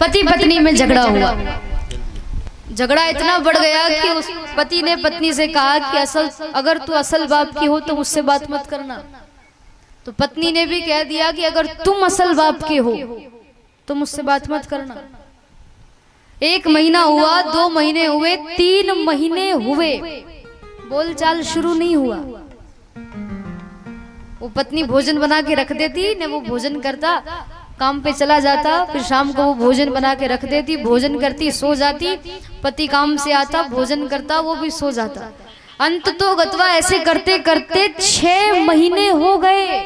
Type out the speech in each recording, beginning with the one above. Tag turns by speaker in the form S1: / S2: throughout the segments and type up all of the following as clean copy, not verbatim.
S1: पति पत्नी में झगड़ा हुआ। झगड़ा इतना बढ़ गया कि उस पति ने पत्नी से कहा कि अगर तू असल बाप की हो तो मुझसे बात मत करना। तो पत्नी ने भी कह दिया कि अगर तुम असल बाप के हो तो मुझसे बात मत करना। 1 महीना हुआ, 2 महीने हुए, 3 महीने हुए, बोलचाल शुरू नहीं हुआ। वो पत्नी भोजन बना के रख देती न, वो भोजन करता, काम पे चला जाता, फिर शाम को वो भोजन बना के रख देती, भोजन करती, सो जाती, पति काम से आता, भोजन करता, वो भी सो जाता। अंत तो गतवा ऐसे करते करते 6 महीने हो गए,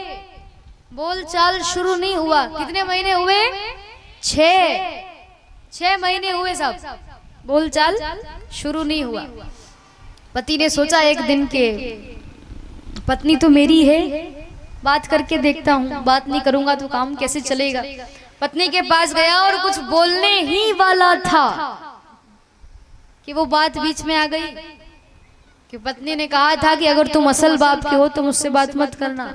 S1: बोलचाल शुरू नहीं हुआ। कितने महीने हुए? 6 महीने हुए साहब, बोलचाल शुरू नहीं हुआ। पति ने सोचा एक दिन के पत्नी तो मेरी है, बात करके देखता हूँ, बात नहीं करूंगा तो काम कैसे चलेगा। पत्नी के पास गया और कुछ बोलने ही वाला था कि वो बात बीच में आ गई कि पत्नी ने कहा था कि अगर तुम असल बाप के हो तो मुझसे बात मत करना।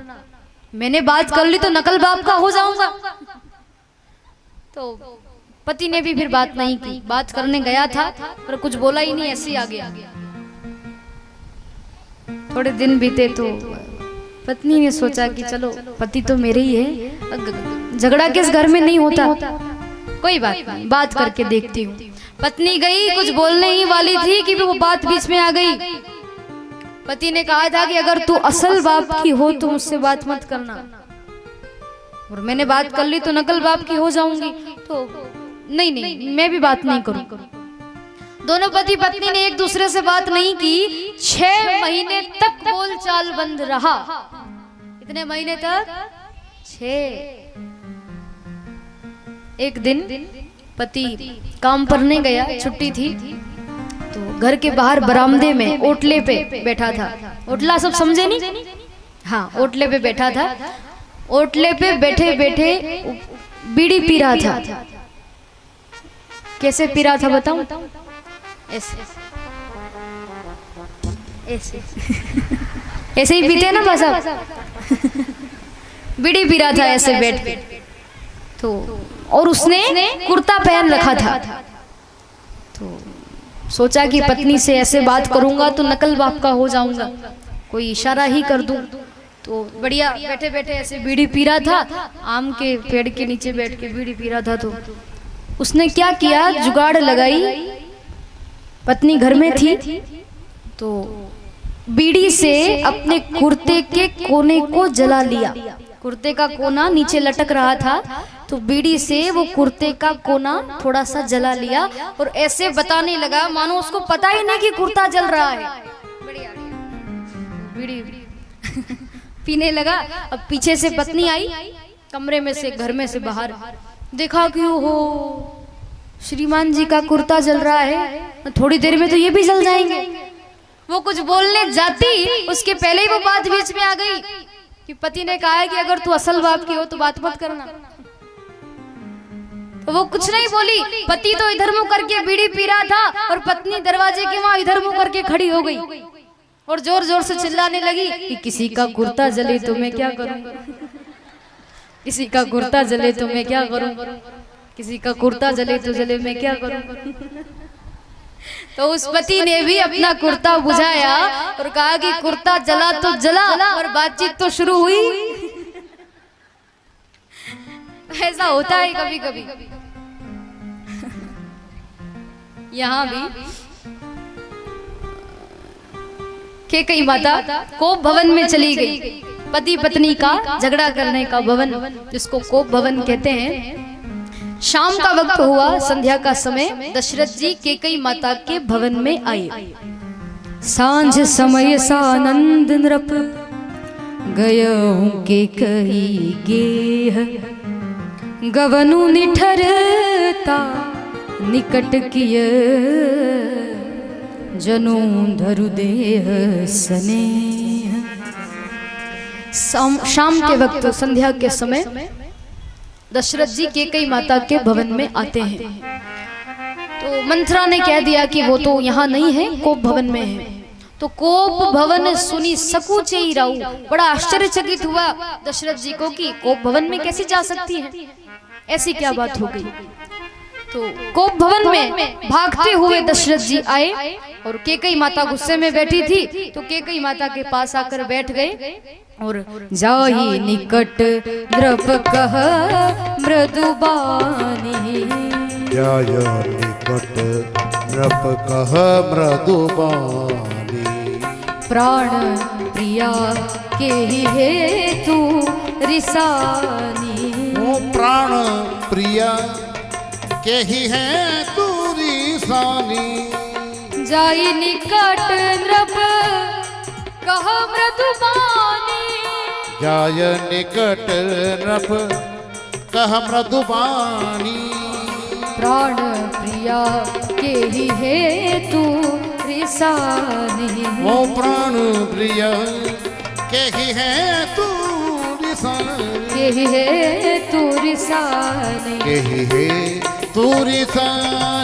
S1: मैंने बात कर ली तो नकल बाप का हो जाऊंगा। तो पति ने भी फिर बात नहीं की, बात करने गया था पर कुछ बोला ही नहीं, ऐसे ही आ गया। थोड़े दिन बीते तो पत्नी ने सोचा कि चलो पति तो मेरे ही है, झगड़ा किस घर में नहीं होता, कोई बात नहीं, बात करके देखती हूँ। पत्नी गई, कुछ बोलने ही वाली थी कि वो बात बीच में आ गई। पति ने कहा था कि अगर तू असल बाप की हो तो मुझसे बात मत करना, और मैंने बात कर ली तो नकल बाप की हो जाऊंगी, तो नहीं, मैं भी बात नहीं करूं। दोनों पति पत्नी ने एक दूसरे से बात नहीं की। 6 महीने तक बोलचाल बंद रहा। कितने महीने तक? 6। एक दिन पति काम पर नहीं गया, छुट्टी थी, तो घर के बाहर बरामदे में ओटले पे बैठा था। ओटला सब समझे नहीं? हाँ, ओटले पे बैठा था। ओटले पे बैठे बैठे बीड़ी पी रहा था। कैसे पी रहा था बताऊं? ऐसे ऐसे ही पीते हैं ना बस आप। बीड़ी पी रहा था ऐसे बैठ के, तो और उसने कुर्ता पहन रखा था। तो सोचा कि पत्नी से ऐसे बात करूंगा तो नकल बाप का हो जाऊंगा, कोई इशारा ही कर दूं। तो बढ़िया बैठे बैठे ऐसे बीड़ी पी रहा था, आम के पेड़ के नीचे बैठ के बीड़ी पी रहा था। तो उसने क्या किया, जुगाड़ लगाई। पत्नी घर में थी तो बीड़ी से अपने कुर्ते के कोने को जला लिया। कुर्ते का कोना नीचे लटक रहा था, तो बीड़ी से वो कुर्ते का कोना थोड़ा सा जला लिया और ऐसे बताने लगा मानो उसको पता ही नहीं कि कुर्ता जल रहा है। बीड़ी पीने लगा। अब पीछे से पत्नी आई, कमरे में से, घर में से बाहर, देखा कि हो श्रीमान जी का कुर्ता जल रहा है, थोड़ी देर में तो ये भी जल जाएंगे। वो कुछ बोलने जाती, उसके पहले ही वो बात बीच में आ गई कि पति ने कहा है कि अगर तू असल बाप की हो तो बात मत करना। तो वो कुछ नहीं बोली। पति तो इधर मुंह करके बीड़ी पी रहा था और पत्नी दरवाजे के वहां इधर मुंह करके खड़ी हो गई और जोर जोर से चिल्लाने लगी कि किसी का कुर्ता जले तो मैं क्या करूं, किसी का कुर्ता जले तो मैं क्या करूं, किसी का कुर्ता जले तो जले, मैं क्या करूं। तो उस पति ने भी अपना कुर्ता बुझाया और कहा कि कुर्ता जला तो जला और बातचीत तो शुरू हुई। ऐसा होता है कभी कभी। यहाँ भी कैकेयी माता कोप भवन में चली गई। पति पत्नी का झगड़ा करने का भवन, जिसको कोप भवन कहते हैं। शाम का वक्त हुआ, संध्या का समय। दशरथ जी कैकेयी माता के भवन में आए। सांझ समय सानंद नृप गयहूं कैकेयी गेह, गवनु निठरता निकट किय जनु धरु देह स्नेह। शाम के वक्त, संध्या के समय दशरथ जी कैकेयी माता के भवन में आते हैं। तो मंथरा ने कह दिया कि वो तो यहाँ नहीं है, कोप भवन में है। तो कोप भवन सुनी सकूचे ही राऊ, बड़ा आश्चर्यचकित हुआ दशरथ जी को कि कोप भवन में कैसे जा सकती है, ऐसी क्या बात हो गई। तो कोप भवन में भागते हुए दशरथ जी आए और कैकेयी माता गुस्से में बैठी थी, तो कैकेयी माता के पास आकर बैठ गए और जाई निकट द्रप कह मृदुबानी,
S2: जाय निकट द्रप कह मृदुबानी,
S1: प्राण प्रिया के ही हेतु रिसानी,
S2: ओ प्राण प्रिया के ही है तू रिसानी,
S1: जाई निकट नृप कह मृदुबानी,
S2: जाय निकट नृप कह मृदुबानी,
S1: प्राण प्रिया के ही हेतु रिसानी,
S2: ओ प्राण प्रिया के ही है तू रिसानी,
S1: के ही हेतु रिसानी,
S2: के ही है तू रिसानी।